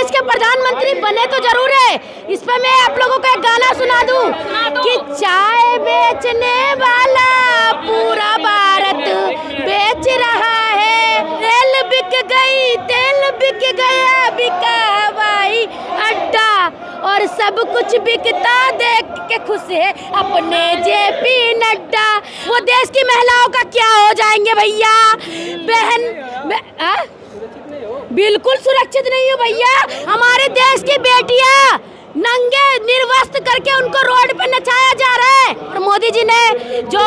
देश के प्रधानमंत्री बने तो जरूर है। इस पे मैं आप लोगों को एक गाना सुना दूं कि चाय बेचने वाला पूरा भारत बेच रहा है, तेल बिक गई, तेल बिक गया, बिका हवाई अड्डा और सब कुछ बिकता देख के खुश है अपने जेपी नड्डा। वो देश की महिलाओं का क्या हो जाएंगे भैया बहन? बिल्कुल सुरक्षित नहीं हो भैया। हमारे देश की बेटियां नंगे निर्वस्त्र करके उनको रोड पे नचाया जा रहा है। और मोदी जी ने जो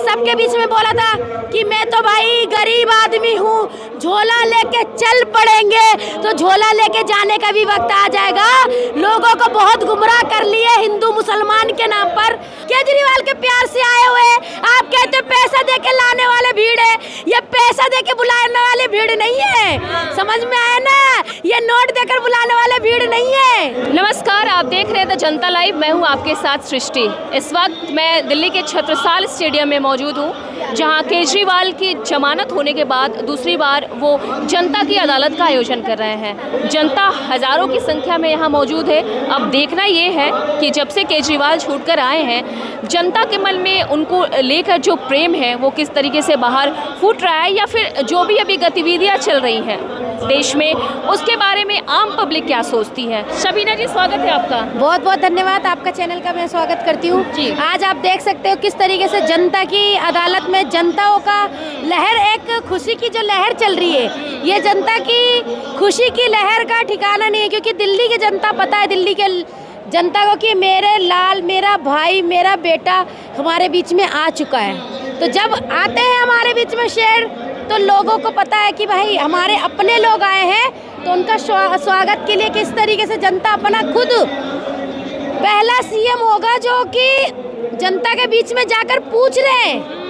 सबके बीच में बोला था कि मैं तो भाई गरीब आदमी हूँ, झोला लेके चल पड़ेंगे, तो झोला लेके जाने का भी वक्त आ जाएगा। लोगों को बहुत गुमराह कर लिए हिंदू मुसलमान के नाम पर। केजरीवाल के प्यार से आए हुए आप कहते पैसा दे के लाने वाले भीड़ है, ये पैसा दे के बुलाने वाले भीड़ नहीं है। समझ में आया ना, ये नोट देकर बुलाने वाले भीड़ नहीं है। नमस्कार, आप देख रहे थे जनता लाइव। मैं हूं आपके साथ सृष्टि। इस वक्त मैं दिल्ली के छत्रसाल स्टेडियम में मौजूद हूं, जहां केजरीवाल की जमानत होने के बाद दूसरी बार वो जनता की अदालत का आयोजन कर रहे हैं। जनता हज़ारों की संख्या में यहां मौजूद है। अब देखना ये है कि जब से केजरीवाल छूटकर आए हैं, जनता के मन में उनको लेकर जो प्रेम है वो किस तरीके से बाहर फूट रहा है, या फिर जो भी अभी गतिविधियाँ चल रही हैं देश में, उसके बारे में आम पब्लिक क्या सोचती है। शबीना जी, स्वागत है आपका। बहुत बहुत धन्यवाद, आपका चैनल का मैं स्वागत करती हूँ। आज आप देख सकते हो किस तरीके से जनता की अदालत में जनताओं का लहर, एक खुशी की जो लहर चल रही है, ये जनता की खुशी की लहर का ठिकाना नहीं है। क्योंकि दिल्ली की जनता, पता है दिल्ली के जनता को कि मेरे लाल, मेरा भाई, मेरा बेटा हमारे बीच में आ चुका है। तो जब आते हैं हमारे बीच में शेर, तो लोगों को पता है कि भाई हमारे अपने लोग आए हैं, तो उनका स्वागत के लिए किस तरीके से जनता अपना खुद पहला सीएम होगा जो कि जनता के बीच में जाकर पूछ रहे हैं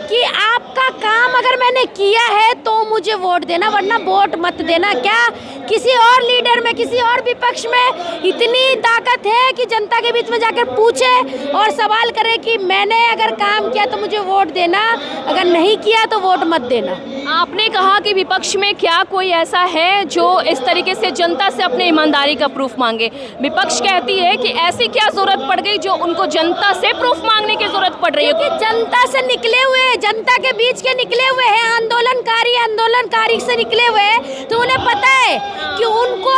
कि आपका काम अगर मैंने किया है तो मुझे वोट देना, वरना वोट मत देना। क्या किसी और लीडर में, किसी और विपक्ष में इतनी ताकत है कि जनता के बीच में जाकर पूछे और सवाल करे कि मैंने अगर काम किया तो मुझे वोट देना, अगर नहीं किया तो वोट मत देना। आपने कहा कि विपक्ष में क्या कोई ऐसा है जो इस तरीके से जनता से अपने ईमानदारी का प्रूफ मांगे? विपक्ष कहती है कि ऐसी क्या जरूरत पड़ गई जो उनको जनता से प्रूफ मांगने की जरूरत पड़ रही है? क्योंकि जनता से निकले हुए, जनता के बीच के निकले हुए हैं, आंदोलनकारी से निकले हुए हैं, तो उन्हें पता है कि उनको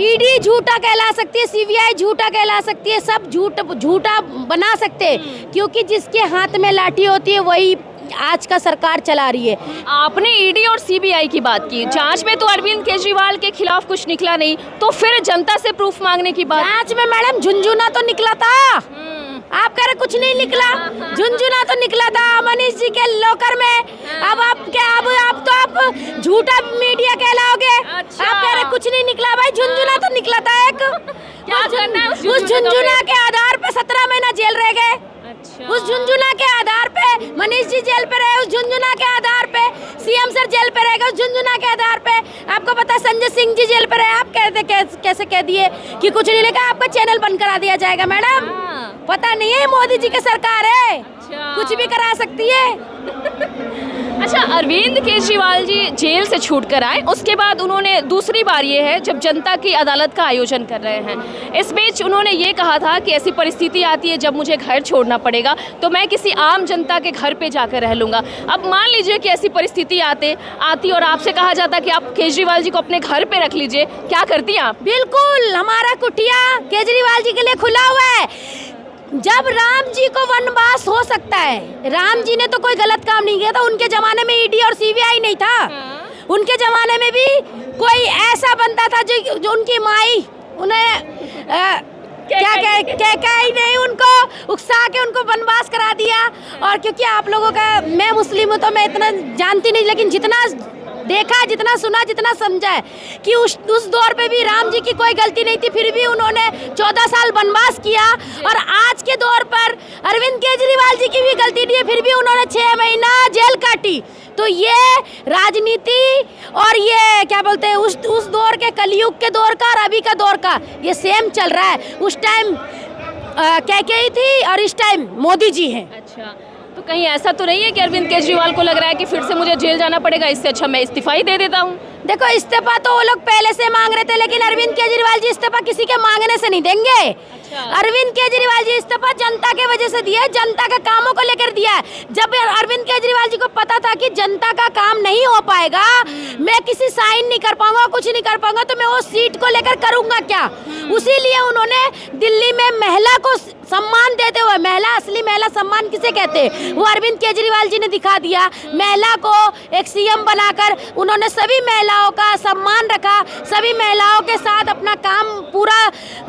ईडी झूठा कहला सकती है, सीबीआई झूठा कहला सकती है, सब झूठा बना सकते हैं। क्योंकि जिसके हाथ में लाठी होती है वही आज का सरकार चला रही है। आपने ईडी और सीबीआई की बात की, जांच में तो अरविंद केजरीवाल के खिलाफ कुछ निकला नहीं, तो फिर जनता से प्रूफ मांगने की बात? जांच में मैडम झुनझुना तो निकला था। आप कह रहे कुछ नहीं निकला, झुनझुना तो निकला था मनीष जी के लॉकर में। अब आप क्या, अब तो आप झूठा मीडिया कहलाओगे। अच्छा। आप कह रहे कुछ नहीं निकला, भाई झुनझुना तो निकला था एक। क्या करना है उस झुनझुना के आधार पे 17 महीना जेल रह गए। अच्छा। उस झुनझुना के आधार पे मनीष जी जेल पे रहे, उस झुनझुना के आधार पे सीएम सर जेल पे रह गए, उस झुनझुना के आधार पे आपको पता है संजय सिंह जी जेल पे रहे। आप कहते कैसे कह दिए कि कुछ नहीं लिखा, आपका चैनल बंद करा दिया जाएगा। मैडम पता नहीं है, मोदी जी की सरकार है। अच्छा। कुछ भी करा सकती है। अच्छा, अरविंद केजरीवाल जी जेल से छूटकर आए, उसके बाद उन्होंने दूसरी बार ये है जब जनता की अदालत का आयोजन कर रहे हैं। इस बीच उन्होंने ये कहा था कि ऐसी परिस्थिति आती है जब मुझे घर छोड़ना पड़ेगा तो मैं किसी आम जनता के घर पे जाकर रह लूँगा। अब मान लीजिए कि ऐसी परिस्थिति आती और आपसे कहा जाता कि आप केजरीवाल जी को अपने घर पे रख लीजिए, क्या करती हैं आप? बिल्कुल, हमारा कुटिया केजरीवाल जी के लिए खुला हुआ है। जब राम जी को वनवास हो सकता है, राम जी ने तो कोई गलत काम नहीं किया था, उनके जमाने में ईडी और सीबीआई नहीं था। उनके जमाने में भी कोई ऐसा बनता था जो उनकी माई उन्हें कैकाई नहीं, उनको उकसा के उनको वनवास करा दिया। और क्योंकि आप लोगों का, मैं मुस्लिम हूँ तो मैं इतना जानती नहीं, लेकिन जितना देखा, जितना सुना, जितना समझा है कि उस दौर पे भी राम जी की कोई गलती नहीं थी, फिर भी उन्होंने 14 साल वनवास किया। और आज के दौर पर अरविंद केजरीवाल जी की भी गलती नहीं है, फिर भी उन्होंने 6 महीना जेल काटी। तो ये राजनीति और ये क्या बोलते हैं, उस दौर के, कलयुग के दौर का और अभी का दौर का ये सेम चल रहा है। उस टाइम कैकेयी थी और इस टाइम मोदी जी हैं। अच्छा, तो कहीं ऐसा तो नहीं है कि अरविंद केजरीवाल को लग रहा है कि फिर से मुझे जेल जाना पड़ेगा, इससे अच्छा मैं इस्तीफा ही दे देता हूँ? देखो इस्तीफा तो वो लोग पहले से मांग रहे थे, लेकिन अरविंद केजरीवाल जी इस्तीफा किसी के मांगने से नहीं देंगे। अरविंद केजरीवाल जी इस्तीफा जनता के वजह से दिया है, जनता के कामों को लेकर दिया है। जब अरविंद केजरीवाल जी को पता था कि जनता का काम नहीं हो पाएगा, मैं किसी साइन नहीं कर पाऊंगा, कुछ नहीं कर पाऊंगा, तो मैं वो सीट को लेकर करूंगा क्या, उसी लिए उन्होंने दिल्ली में महिला को सम्मान देते हुए, महिला असली महिला सम्मान किसे कहते हैं, वो अरविंद केजरीवाल जी ने दिखा दिया। महिला को एक सीएम बनाकर उन्होंने सभी महिलाओं का सम्मान रखा, सभी महिलाओं के साथ अपना काम पूरा,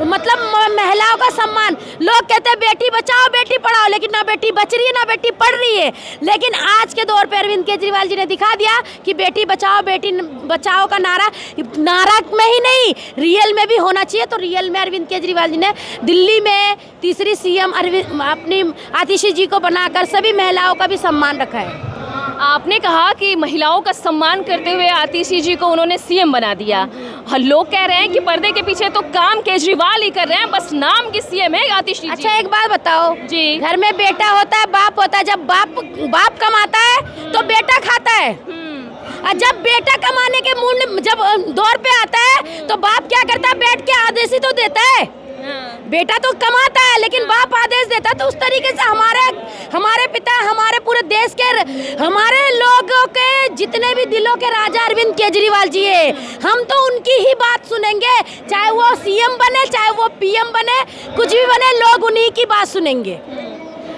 मतलब महिलाओं का सम्मान। लोग कहते हैं बेटी बचाओ बेटी पढ़ाओ, लेकिन ना बेटी बच रही है ना बेटी पढ़ रही है। लेकिन आज के दौर पे अरविंद केजरीवाल जी ने दिखा दिया कि बेटी बचाओ का नारा में ही नहीं, रियल में भी होना चाहिए। तो रियल में अरविंद केजरीवाल जी ने दिल्ली में तीसरी सीएम अपनी आतिशी जी को बनाकर सभी महिलाओं का भी सम्मान रखा है। आपने कहा कि महिलाओं का सम्मान करते हुए आतिशी जी को उन्होंने सीएम बना दिया। लोग कह रहे हैं कि पर्दे के पीछे तो काम केजरीवाल ही कर रहे हैं, बस नाम की सीएम है आतिशी जी। अच्छा एक बात बताओ जी, घर में बेटा होता है बाप होता है, जब बाप कमाता है तो बेटा खाता है, और जब बेटा कमाने के मूड जब दौर पे आता है तो बाप क्या करता है, बैठ के आदेश ही तो देता है। बेटा तो कमाता है लेकिन बाप आदेश देता है। तो उस तरीके से हमारे पिता, हमारे पूरे देश के, हमारे लोगों के जितने भी दिलों के राजा अरविंद केजरीवाल जी है, हम तो उनकी ही बात सुनेंगे, चाहे वो सीएम बने चाहे वो पीएम बने, कुछ भी बने, लोग उन्हीं की बात सुनेंगे।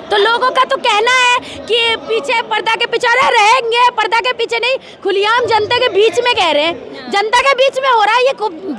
तो लोगों का तो कहना है कि पीछे पर्दा के पीछे रहेंगे, पर्दा के पीछे नहीं, खुलेआम जनता के बीच में कह रहे हैं, जनता के बीच में हो रहा है, ये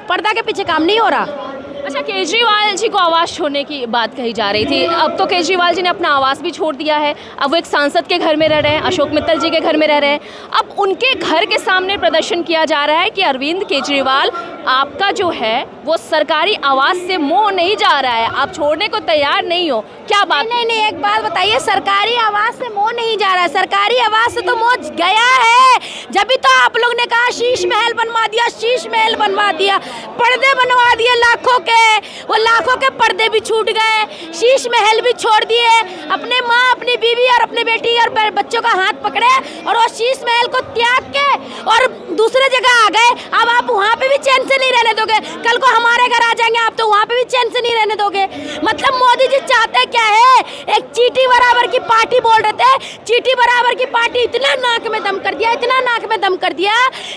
पर्दा के पीछे काम नहीं हो रहा। अच्छा, केजरीवाल जी को आवास छोड़ने की बात कही जा रही थी, अब तो केजरीवाल जी ने अपना आवास भी छोड़ दिया है, अब वो एक सांसद के घर में रह रहे हैं, अशोक मित्तल जी के घर में रह रहे हैं। अब उनके घर के सामने प्रदर्शन किया जा रहा है कि अरविंद केजरीवाल आपका जो है वो सरकारी आवास से मोह नहीं जा रहा है, आप छोड़ने को तैयार नहीं हो, क्या बात? नहीं, एक बात बताइए, सरकारी आवास से मोह नहीं जा रहा है, सरकारी आवास से तो मोह गया है। जब भी तो आप लोग ने कहा शीश महल बनवा दिया, शीश महल बनवा दिया, पर्दे बनवा दिए लाखों के, वो लाखों के पर्दे भी छूट गए, शीश महल भी छोड़ दिए, अपने माँ अपनी बीवी और अपने बेटी और बच्चों का हाथ पकड़े और वो शीश महल को त्याग के और दूसरे जगह आ गए। अब आप वहाँ पे भी चैन से नहीं रहने दोगे, कल को हमारे घर आ जाएंगे आप तो वहाँ पे भी चैन से नहीं रहने दोगे। मतलब मोदी जी चाहते क्या है, एक चीटी बराबर की पार्टी बोल रहे थे, चीटी बराबर की पार्टी इतना नाक में दम कर दिया, इतना नाक में दम कर दिया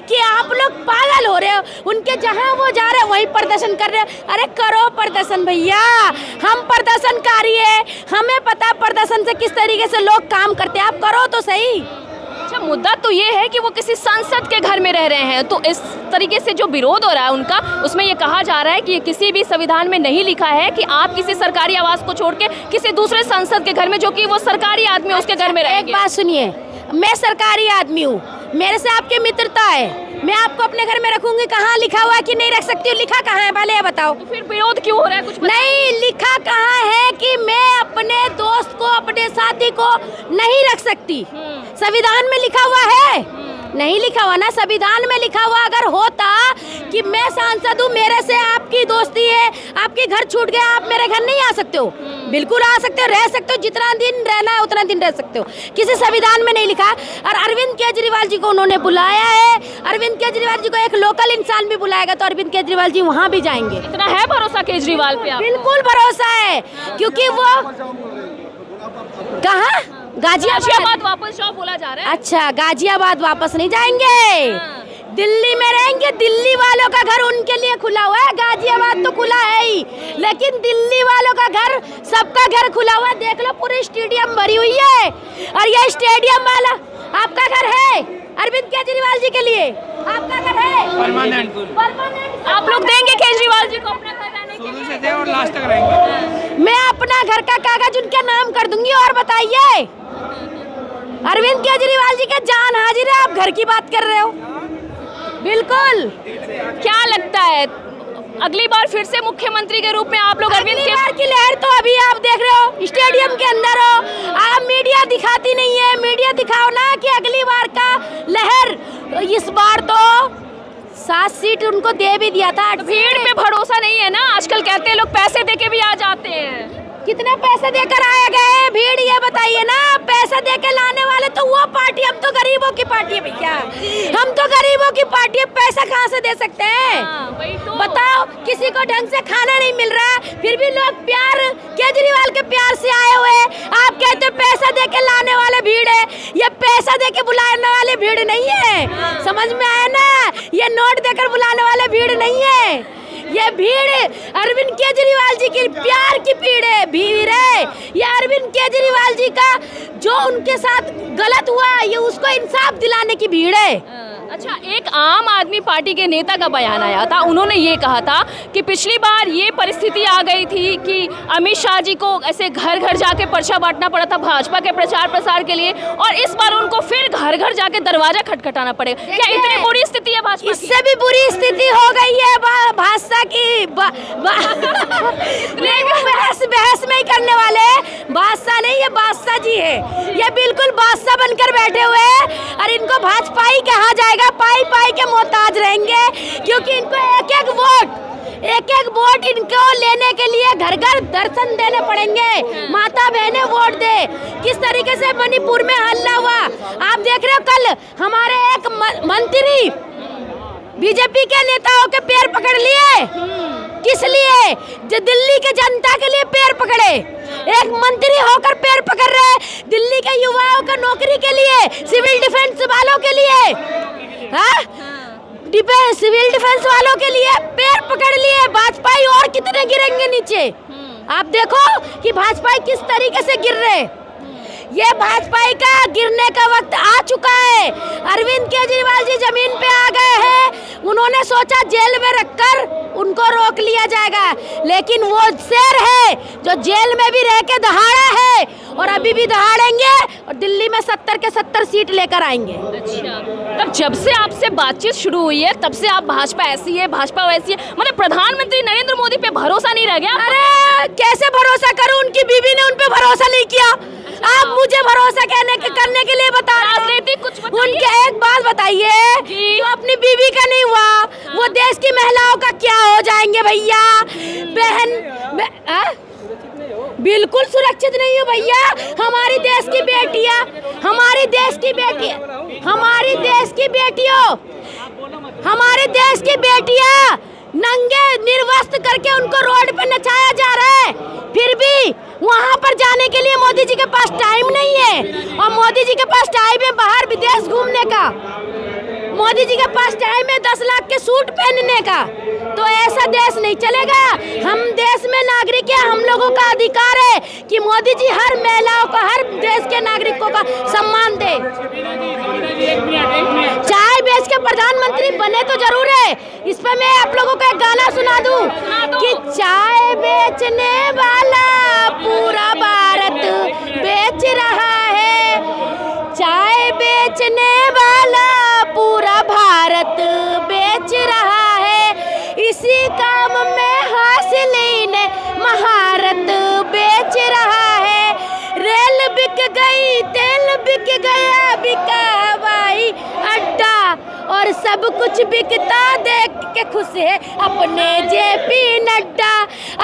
कि आप लोग पागल हो रहे हो। उनके जहाँ वो जा रहे हैं वहीं प्रदर्शन कर रहे हैं। अरे करो प्रदर्शन भैया, हम प्रदर्शनकारी है, हमें पता प्रदर्शन से किस तरीके से लोग काम करते हैं, आप करो तो सही। अच्छा, मुद्दा तो ये है कि वो किसी सांसद के घर में रह रहे हैं, तो इस तरीके से जो विरोध हो रहा है उनका, उसमें ये कहा जा रहा है कि किसी भी संविधान में नहीं लिखा है कि आप किसी सरकारी आवास को छोड़ के किसी दूसरे सांसद के घर में, जो कि वो सरकारी आदमी है, उसके घर में रहेंगे। एक बात सुनिए, मैं सरकारी आदमी हूँ, मेरे से आपकी मित्रता है, मैं आपको अपने घर में रखूंगी, कहाँ लिखा हुआ है कि नहीं रख सकती हूँ, लिखा कहाँ है पहले ये बताओ। तो फिर विरोध क्यों हो रहा है? कुछ नहीं लिखा कहाँ है कि मैं अपने दोस्त को, अपने साथी को नहीं रख सकती, संविधान में लिखा हुआ है? नहीं लिखा हुआ ना, संविधान में लिखा हुआ अगर होता कि मैं सांसद हूँ, मेरे से आपकी दोस्ती है, आपके घर छूट गया, आप मेरे घर नहीं आ सकते हो, बिल्कुल आ सकते हो, रह सकते हो, जितना दिन रहना है उतना दिन रह सकते हो, किसी संविधान में नहीं लिखा। और अरविंद केजरीवाल जी को उन्होंने बुलाया है, अरविंद केजरीवाल जी को एक लोकल इंसान भी बुलाएगा तो अरविंद केजरीवाल जी वहाँ भी जाएंगे। इतना है भरोसा केजरीवाल पे? बिल्कुल भरोसा है, क्योंकि वो कहाँ गाजियाबाद वापस जाओ बोला जा रहा है। अच्छा, गाजियाबाद वापस नहीं जाएंगे, दिल्ली में रहेंगे, दिल्ली वालों का घर उनके लिए खुला हुआ है, गाजियाबाद तो खुला है ही, लेकिन दिल्ली वालों का घर, सबका घर खुला हुआ है। देख लो पूरी स्टेडियम भरी हुई है, और ये स्टेडियम वाला आपका घर है अरविंद केजरीवाल जी के लिए, आपका घर है परमानेंट। आप लोग देंगे केजरीवाल जी को अपना घर रहने के लिए? दे और लास्ट तक रहेंगे। मैं अपना घर का कागज उनका नाम कर दूंगी। और बताइए, अरविंद केजरीवाल जी का जान हाजिर है, आप घर की बात कर रहे हो? बिल्कुल। क्या लगता है अगली बार फिर से मुख्यमंत्री के रूप में आप लोग अरविंद की लहर तो अभी आप देख रहे हो, स्टेडियम के अंदर हो, आप मीडिया दिखाती नहीं है, मीडिया दिखाओ ना कि अगली बार का लहर। इस बार तो 7 सीट उनको दे भी दिया था। भीड़ पे भरोसा नहीं है ना, आजकल कहते हैं लोग पैसे दे के भी आ जाते हैं। कितने पैसे देकर आए गए भीड़, ये बताइए ना। पैसा देकर लाने वाले तो वो पार्टी, हम तो गरीबों की पार्टी है भैया, हम तो गरीबों की पार्टी है, पैसा कहाँ से दे सकते हैं? वही तो। बताओ, किसी को ढंग से खाना नहीं मिल रहा है, फिर भी लोग प्यार, केजरीवाल के प्यार से आए हुए। आप कहते पैसा देके लाने वाले भीड़ है, ये पैसा देके बुलाने वाले भीड़ नहीं है। समझ में आया ना? ये नोट देकर बुलाने वाले भीड़ नहीं है, ये भीड़ अरविंद केजरीवाल जी की प्यार की भीड़ है। ये अरविंद केजरीवाल जी का जो उनके साथ गलत हुआ, ये उसको इंसाफ दिलाने की भीड़ है। अच्छा, एक आम आदमी पार्टी के नेता का बयान आया था, उन्होंने ये कहा था कि पिछली बार ये परिस्थिति आ गई थी कि अमित शाह जी को ऐसे घर घर जाके पर्चा बांटना पड़ा था भाजपा के प्रचार प्रसार के लिए, और इस बार उनको फिर घर घर जाके दरवाजा खटखटाना पड़ेगा। क्या इतनी बुरी स्थिति है भाजपा की? इससे भी बुरी स्थिति हो गई है भाजपा की। बहस में ही करने वाले बादशाह नहीं, ये बादशाह जी है, ये बिल्कुल बादशाह बनकर बैठे हुए हैं, और इनको भाजपा ही कहा जाएगा, पाई पाई के मोहताज रहेंगे, क्योंकि इनको एक एक वोट इनको लेने के लिए घर घर दर्शन देने पड़ेंगे। माता बहनें वोट दे। किस तरीके से मणिपुर में हल्ला हुआ आप देख रहे हो। कल हमारे एक मंत्री बीजेपी के नेताओं के पैर पकड़ लिए, किस लिए? जो दिल्ली के जनता के लिए पैर पकड़े। एक मंत्री होकर पैर पकड़ रहे दिल्ली के युवाओं का नौकरी के लिए, सिविल डिफेंस वालों के लिए, सिविल डिफेंस वालों के लिए पैर पकड़ लिए। भाजपा और कितने गिरेंगे नीचे? आप देखो कि भाजपा किस तरीके से गिर रहे। ये भाजपा का गिरने का वक्त आ चुका है। अरविंद केजरीवाल जी जमीन पे आ गए हैं। उन्होंने सोचा जेल में रखकर उनको रोक लिया जाएगा, लेकिन वो शेर है जो जेल में भी रह के दहाड़ा है, और अभी भी दहाड़ेंगे, और दिल्ली में 70 के 70 सीट लेकर आएंगे। अच्छा, तब जब से आपसे बातचीत शुरू हुई है तब से आप भाजपा ऐसी है, भाजपा वैसी है, मतलब प्रधानमंत्री नरेंद्र मोदी पे भरोसा नहीं रह गया? अरे कैसे भरोसा करूं? उनकी बीवी ने उन पे भरोसा नहीं किया। आप मुझे भरोसा करने के लिए बता राजनीतिक कुछ उनके एक बात बताइए, जो अपनी बीवी का नहीं हुआ, वो देश की महिलाओं का क्या हो जाएंगे भैया? बिल्कुल सुरक्षित नहीं हो भैया। हमारी देश की बेटियां, हमारे देश की बेटियां नंगे निर्वस्त्र करके उनको रोड पे नचाया जा रहा है, फिर भी वहाँ पर जाने के लिए मोदी जी के पास टाइम नहीं है। और मोदी जी के पास टाइम है बाहर विदेश घूमने का, मोदी जी के पास टाइम है 10 लाख के सूट पहनने का। तो ऐसा देश नहीं चलेगा। हम देश में नागरिक है, हम लोगों का अधिकार है कि मोदी जी हर महिलाओं को, हर देश के नागरिकों का सम्मान दे। चाय बेच के प्रधानमंत्री बने तो जरूर है। इस पे मैं आप लोगों को एक गाना सुना दूं कि चाय बेचने वाला पूरा भारत बेच रहा है, चाय बेचने वाला पूरा भारत बेच रहा है, इसी काम में हासिल ने महारत बेच रहा है। रेल बिक गई, तेल बिक गया, बिका हवाई अड्डा, और सब कुछ बिकता देख के खुश है अपने जेपी नड्डा।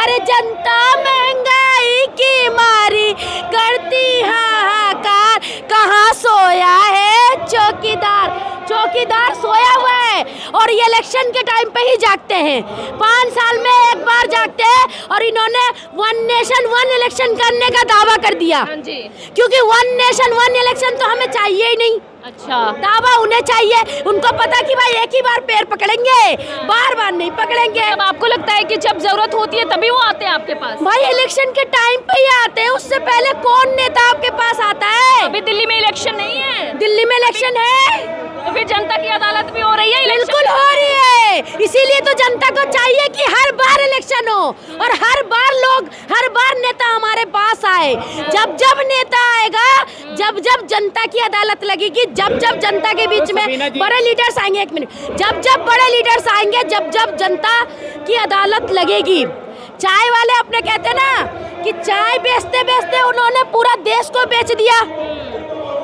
अरे जनता महंगाई की मारी करती हाहाकार, कहाँ सोया है चौकीदार? चौकीदार सोया हुआ है, और ये इलेक्शन के टाइम पे ही जागते हैं। 5 साल में एक बार जागते हैं, और इन्होंने 1 नेशन 1 इलेक्शन करने का दावा कर दिया, क्योंकि 1 नेशन 1 इलेक्शन तो हमें चाहिए ही नहीं। अच्छा, दावा उन्हें चाहिए, उनको पता कि भाई एक ही बार पैर पकड़ेंगे, बार बार नहीं पकड़ेंगे। अब आपको लगता है कि जब जरूरत होती है तभी वो आते हैं आपके पास? भाई इलेक्शन के टाइम पे ही आते हैं, उससे पहले कौन नेता आपके पास आता है? अभी दिल्ली में इलेक्शन नहीं है। दिल्ली में इलेक्शन है तो फिर जनता की अदालत भी हो रही है। बिल्कुल हो रही है, इसीलिए तो जनता को चाहिए कि हर बार इलेक्शन हो, और हर बार नेता हमारे पास आए। जब जब नेता आएगा, जब जब जनता की अदालत लगेगी, जब जब जनता के बीच में बड़े लीडर्स आएंगे, एक मिनट, जब जब बड़े लीडर्स आएंगे, जब जब जनता की अदालत लगेगी। चाय वाले अपने कहते हैं ना कि चाय बेचते बेचते उन्होंने पूरा देश को बेच दिया,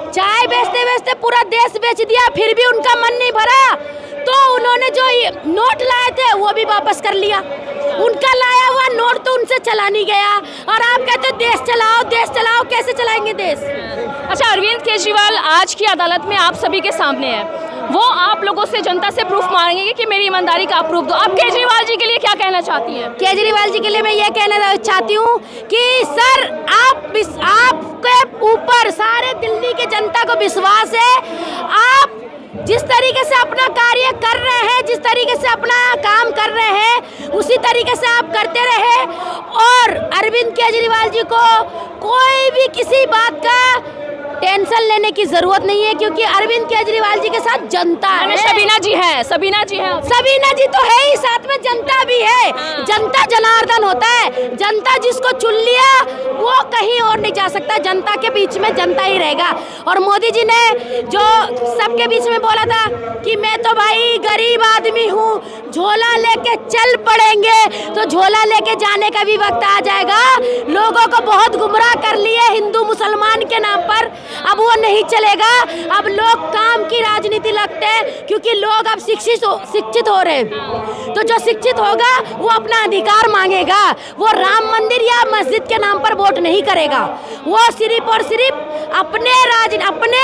चाय बेचते बेचते पूरा देश बेच दिया, फिर भी उनका मन नहीं भरा, तो उन्होंने जो नोट लाए थे वो भी वापस कर लिया। उनका लाया हुआ का नोट तो उनसे चला नहीं गया और आप कहते हो देश चलाओ, कैसे चलाएंगे देश? अच्छा, अरविंद केजरीवाल आज की अदालत में आप सभी के सामने है, वो आप लोगों से, जनता से प्रूफ मांगेंगे कि मेरी ईमानदारी का आप प्रूफ दो। आप केजरीवाल जी के लिए क्या कहना चाहती हैं? केजरीवाल जी के लिए मैं ये कहना चाहती हूँ कि सर आपके ऊपर सारे दिल्ली के जनता को विश्वास है। आप जिस तरीके से अपना कार्य कर रहे हैं, जिस तरीके से अपना काम कर रहे हैं, उसी तरीके से आप करते रहे और अरविंद केजरीवाल जी को कोई भी किसी बात का टेंशन लेने की जरूरत नहीं है, क्योंकि अरविंद केजरीवाल जी के साथ जनता है। सबीना जी है। सबीना जी तो है ही, साथ में जनता भी है। जनता जनार्दन होता है, जनता जिसको चुन लिया वो कहीं और नहीं जा सकता, जनता के बीच में जनता ही रहेगा। और मोदी जी ने जो सबके बीच में बोला था कि मैं तो भाई गरीब आदमी हूँ, झोला लेके चल पड़ेंगे, तो झोला लेके जाने का भी वक्त आ जाएगा। लोगों को बहुत गुमराह कर लिए हिंदू मुसलमान के नाम पर, अब वो नहीं चलेगा। अब लोग काम की राजनीति लगते हैं, क्योंकि लोग अब शिक्षित हो रहे हैं। तो जो शिक्षित होगा वो अपना अधिकार मांगेगा, वो राम मंदिर या मस्जिद के नाम पर वोट नहीं करेगा। वो सिर्फ और सिर्फ अपने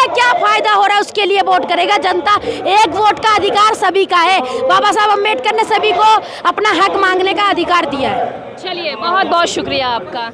क्या फायदा हो रहा है उसके लिए वोट करेगा। जनता, एक वोट का अधिकार सभी का है। बाबा साहब अम्बेडकर ने सभी को अपना हक मांगने का अधिकार दिया है। चलिए, बहुत बहुत शुक्रिया आपका।